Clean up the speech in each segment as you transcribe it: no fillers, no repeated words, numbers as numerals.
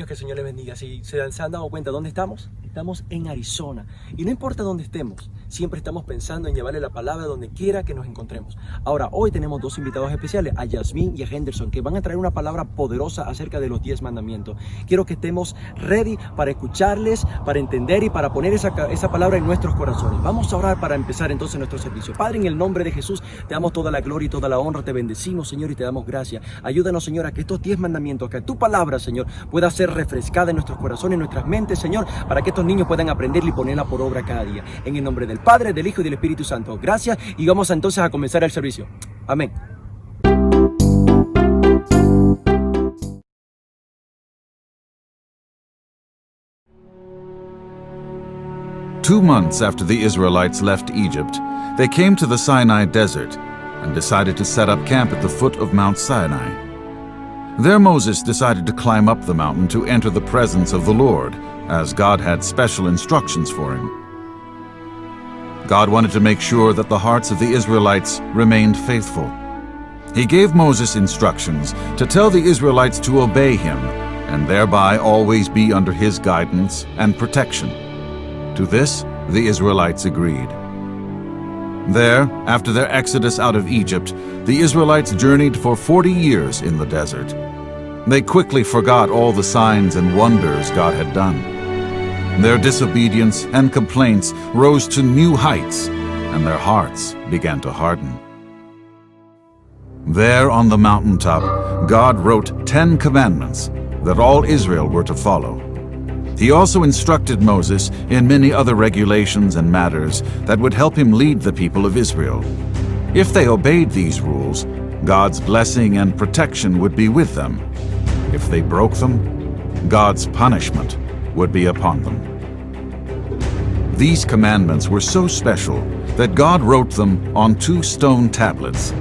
que el Señor les bendiga. Si se han dado cuenta, ¿dónde estamos? Estamos en Arizona. Y no importa dónde estemos, siempre estamos pensando en llevarle la palabra donde quiera que nos encontremos. Ahora, hoy tenemos dos invitados especiales, a Yasmín y a Henderson, que van a traer una palabra poderosa acerca de los 10 mandamientos. Quiero que estemos ready para escucharles, para entender y para poner esa palabra en nuestros corazones. Vamos a orar para empezar entonces nuestro servicio. Padre, en el nombre de Jesús, te damos toda la gloria y toda la honra. Te bendecimos, Señor, y te damos gracias. Ayúdanos, Señor, a que estos 10 mandamientos, que tu palabra, Señor, pueda ser refrescada en nuestros corazones, en nuestras mentes, Señor, para que estos niños puedan aprenderla y ponerla por obra cada día. En el nombre del Padre, del Hijo y del Espíritu Santo. Gracias, y vamos entonces a comenzar el servicio. Amén. Two months after the Israelites left Egypt, they came to the Sinai desert and decided to set up camp at the foot of Mount Sinai. There Moses decided to climb up the mountain to enter the presence of the Lord, as God had special instructions for him. God wanted to make sure that the hearts of the Israelites remained faithful. He gave Moses instructions to tell the Israelites to obey him and thereby always be under his guidance and protection. To this, the Israelites agreed. There, after their exodus out of Egypt, the Israelites journeyed for 40 years in the desert. They quickly forgot all the signs and wonders God had done. Their disobedience and complaints rose to new heights, and their hearts began to harden. There on the mountaintop, God wrote 10 commandments that all Israel were to follow. He also instructed Moses in many other regulations and matters that would help him lead the people of Israel. If they obeyed these rules, God's blessing and protection would be with them. If they broke them, God's punishment would be upon them. These commandments were so special that God wrote them on 2 stone tablets.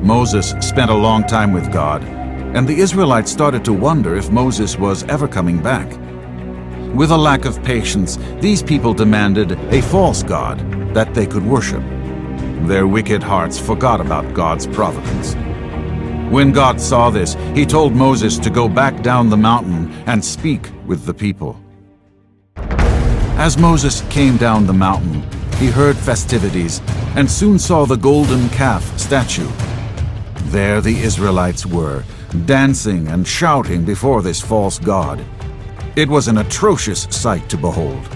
Moses spent a long time with God, and the Israelites started to wonder if Moses was ever coming back. With a lack of patience, these people demanded a false god that they could worship. Their wicked hearts forgot about God's providence. When God saw this, he told Moses to go back down the mountain and speak with the people. As Moses came down the mountain, he heard festivities and soon saw the golden calf statue. There the Israelites were, dancing and shouting before this false god. It was an atrocious sight to behold.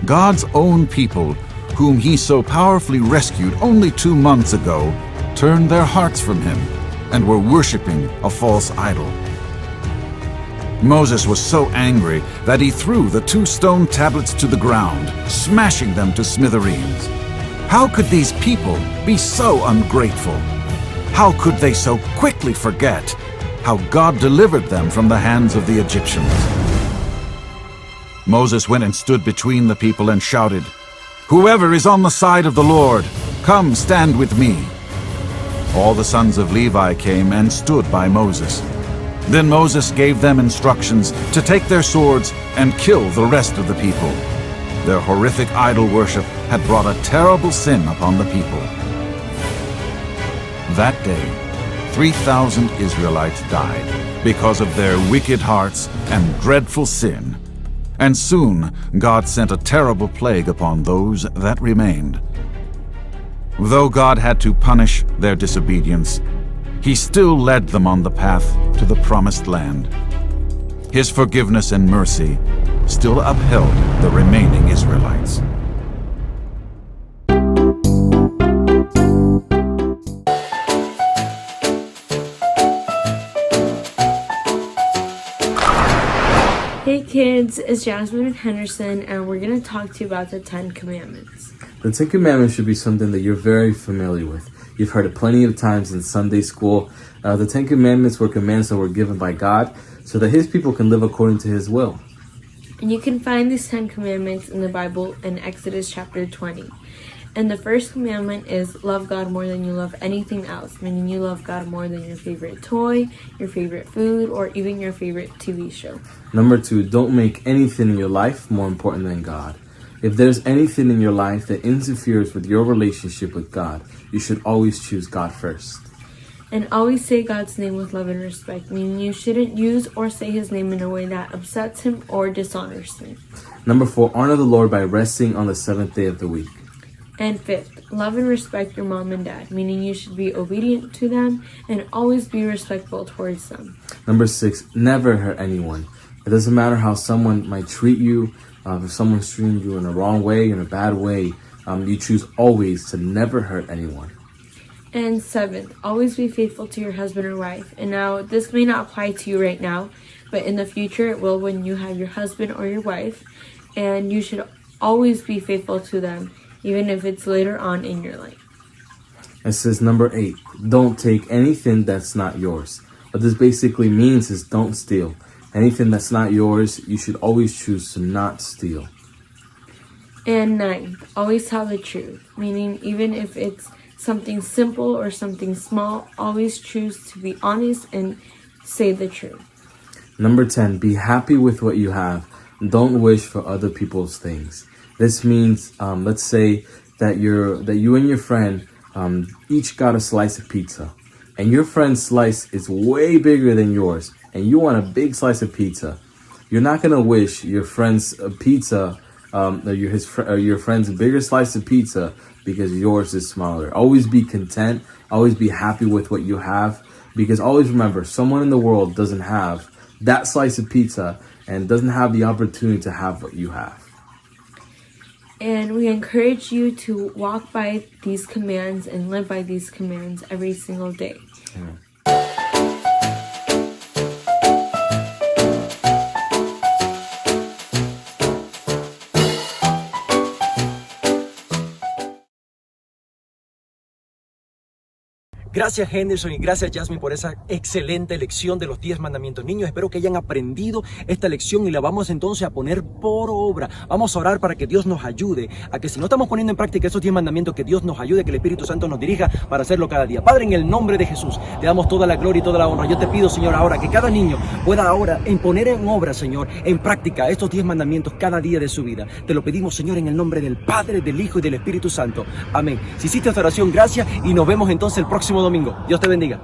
God's own people, whom he so powerfully rescued only 2 months ago, turned their hearts from him and were worshiping a false idol. Moses was so angry that he threw the 2 stone tablets to the ground, smashing them to smithereens. How could these people be so ungrateful? How could they so quickly forget how God delivered them from the hands of the Egyptians? Moses went and stood between the people and shouted, "Whoever is on the side of the Lord, come stand with me." All the sons of Levi came and stood by Moses. Then Moses gave them instructions to take their swords and kill the rest of the people. Their horrific idol worship had brought a terrible sin upon the people. That day, 3,000 Israelites died because of their wicked hearts and dreadful sin. And soon God sent a terrible plague upon those that remained. Though God had to punish their disobedience, he still led them on the path to the promised land. His forgiveness and mercy still upheld the remaining Israelites. Hey kids, it's Jasmine and Henderson, and we're going to talk to you about the 10 Commandments. The 10 Commandments should be something that you're very familiar with. You've heard it plenty of times in Sunday school. The 10 Commandments were commands that were given by God so that his people can live according to his will. And you can find these 10 Commandments in the Bible in Exodus chapter 20. And the first commandment is love God more than you love anything else, meaning you love God more than your favorite toy, your favorite food, or even your favorite TV show. Number 2, don't make anything in your life more important than God. If there's anything in your life that interferes with your relationship with God, you should always choose God first. And always say God's name with love and respect, meaning you shouldn't use or say his name in a way that upsets him or dishonors him. Number 4, honor the Lord by resting on the 7th day of the week. And 5th, love and respect your mom and dad, meaning you should be obedient to them and always be respectful towards them. Number 6, never hurt anyone. It doesn't matter how someone might treat you. If someone's treating you in a wrong way, in a bad way, you choose always to never hurt anyone. And 7th, always be faithful to your husband or wife. And now, this may not apply to you right now, but in the future it will when you have your husband or your wife. And you should always be faithful to them, even if it's later on in your life. It says number 8, don't take anything that's not yours. What this basically means is don't steal. Anything that's not yours, you should always choose to not steal. And 9th, always tell the truth, meaning even if it's something simple or something small, always choose to be honest and say the truth. Number 10, be happy with what you have. Don't wish for other people's things. This means, let's say that you and your friend each got a slice of pizza, and your friend's slice is way bigger than yours, and you want a big slice of pizza. You're not gonna wish your friend's pizza, your friend's bigger slice of pizza because yours is smaller. Always be content. Always be happy with what you have, because always remember, someone in the world doesn't have that slice of pizza and doesn't have the opportunity to have what you have. And we encourage you to walk by these commands and live by these commands every single day. Amen. Gracias Henderson y gracias Jasmine por esa excelente lección de los 10 mandamientos. Niños, espero que hayan aprendido esta lección y la vamos entonces a poner por obra. Vamos a orar para que Dios nos ayude a que si no estamos poniendo en práctica esos 10 mandamientos, que Dios nos ayude, que el Espíritu Santo nos dirija para hacerlo cada día. Padre, en el nombre de Jesús, te damos toda la gloria y toda la honra. Yo te pido, Señor, ahora que cada niño pueda ahora poner en obra, Señor, en práctica estos 10 mandamientos cada día de su vida. Te lo pedimos, Señor, en el nombre del Padre, del Hijo y del Espíritu Santo. Amén. Si hiciste esta oración, gracias y nos vemos entonces el próximo domingo. Dios te bendiga.